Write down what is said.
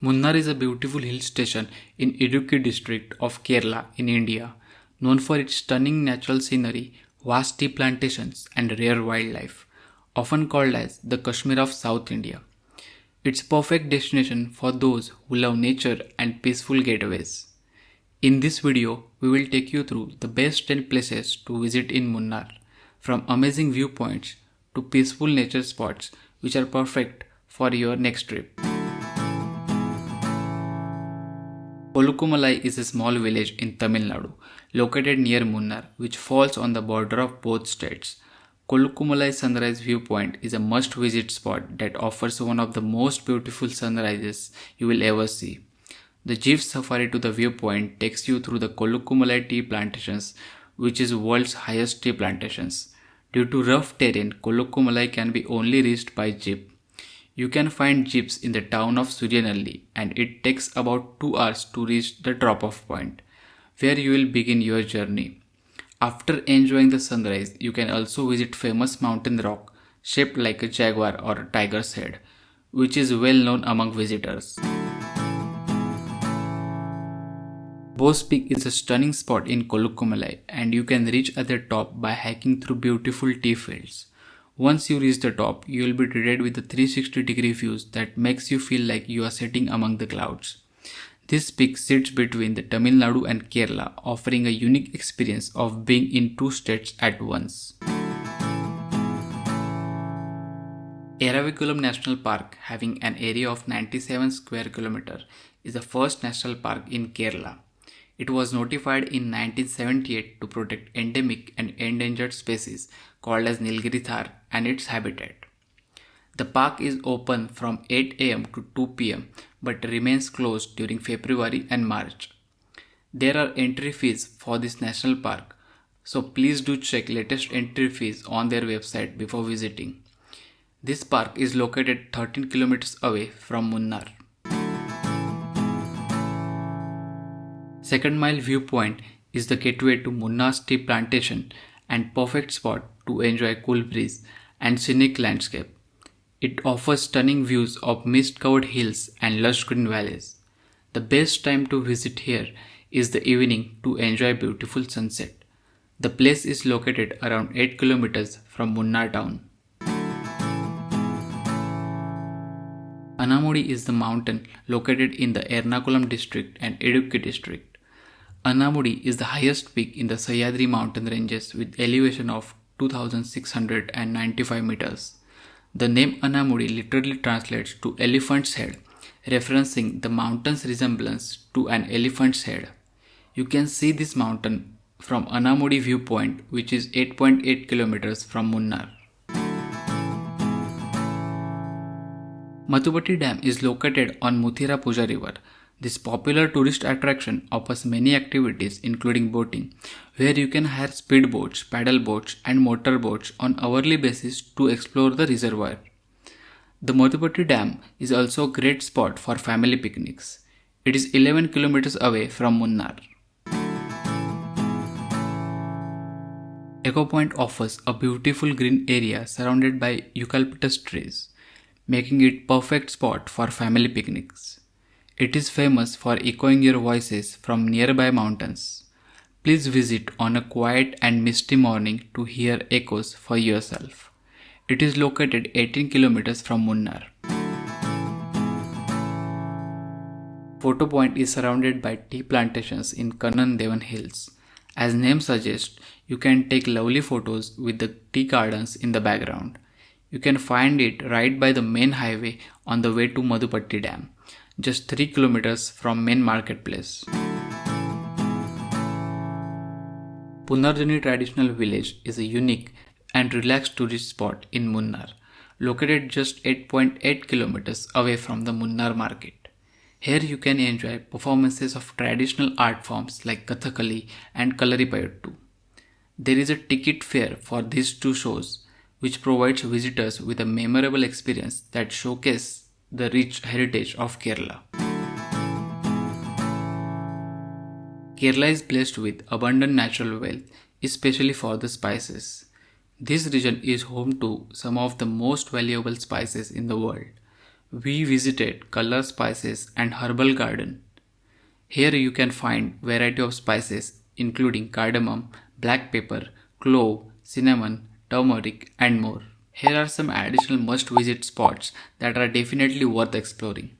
Munnar is a beautiful hill station in Idukki district of Kerala in India, known for its stunning natural scenery, vast tea plantations and rare wildlife, often called as the Kashmir of South India. It's a perfect destination for those who love nature and peaceful getaways. In this video, we will take you through the best 10 places to visit in Munnar, from amazing viewpoints to peaceful nature spots which are perfect for your next trip. Kolukkumalai is a small village in Tamil Nadu, located near Munnar, which falls on the border of both states. Kolukkumalai Sunrise Viewpoint is a must-visit spot that offers one of the most beautiful sunrises you will ever see. The jeep safari to the viewpoint takes you through the Kolukkumalai tea plantations, which is world's highest tea plantations. Due to rough terrain, Kolukkumalai can be only reached by jeep. You can find jeeps in the town of Suryanalli, and it takes about 2 hours to reach the drop-off point, where you will begin your journey. After enjoying the sunrise, you can also visit famous mountain rock shaped like a jaguar or a tiger's head, which is well known among visitors. Bose Peak is a stunning spot in Kolukkumalai, and you can reach at the top by hiking through beautiful tea fields. Once you reach the top, you will be greeted with a 360-degree views that makes you feel like you are sitting among the clouds. This peak sits between the Tamil Nadu and Kerala, offering a unique experience of being in two states at once. Eravikulam National Park, having an area of 97 square kilometers, is the first national park in Kerala. It was notified in 1978 to protect endemic and endangered species called as Nilgiri Thar and its habitat. The park is open from 8 am to 2 pm but remains closed during February and March. There are entry fees for this national park, so please do check latest entry fees on their website before visiting. This park is located 13 kilometers away from Munnar. Second Mile Viewpoint is the gateway to Munnar's tea plantation and perfect spot to enjoy cool breeze and scenic landscape. It offers stunning views of mist-covered hills and lush green valleys. The best time to visit here is the evening to enjoy beautiful sunset. The place is located around 8 kilometers from Munnar town. Anamudi is the mountain located in the Eravikulam district and Idukki district. Anamudi is the highest peak in the Sahyadri mountain ranges with elevation of 2695 meters. The name Anamudi literally translates to elephant's head, referencing the mountain's resemblance to an elephant's head. You can see this mountain from Anamudi viewpoint, which is 8.8 kilometers from Munnar. Mattupetty Dam is located on Muthira Puja river. This popular tourist attraction offers many activities including boating, where you can hire speedboats, paddle boats and motor boats on hourly basis to explore the reservoir. The Mattupetty Dam is also a great spot for family picnics. It is 11 kilometers away from Munnar. Eco Point offers a beautiful green area surrounded by eucalyptus trees, making it perfect spot for family picnics. It is famous for echoing your voices from nearby mountains. Please visit on a quiet and misty morning to hear echoes for yourself. It is located 18 kilometers from Munnar. Photo Point is surrounded by tea plantations in Kannan Devan Hills. As name suggests, you can take lovely photos with the tea gardens in the background. You can find it right by the main highway on the way to Mattupetty Dam, just 3 kilometers from main marketplace. Punarjani Traditional Village is a unique and relaxed tourist spot in Munnar, located just 8.8 kilometers away from the Munnar market. Here you can enjoy performances of traditional art forms like Kathakali and Kalaripayattu. There is a ticket fare for these two shows, which provides visitors with a memorable experience that showcases the rich heritage of Kerala. Kerala is blessed with abundant natural wealth, especially for the spices. This region is home to some of the most valuable spices in the world, We visited Color Spices and Herbal Garden. Here you can find variety of spices including cardamom, black pepper, clove, cinnamon, turmeric and more. Here are some additional must visit spots that are definitely worth exploring.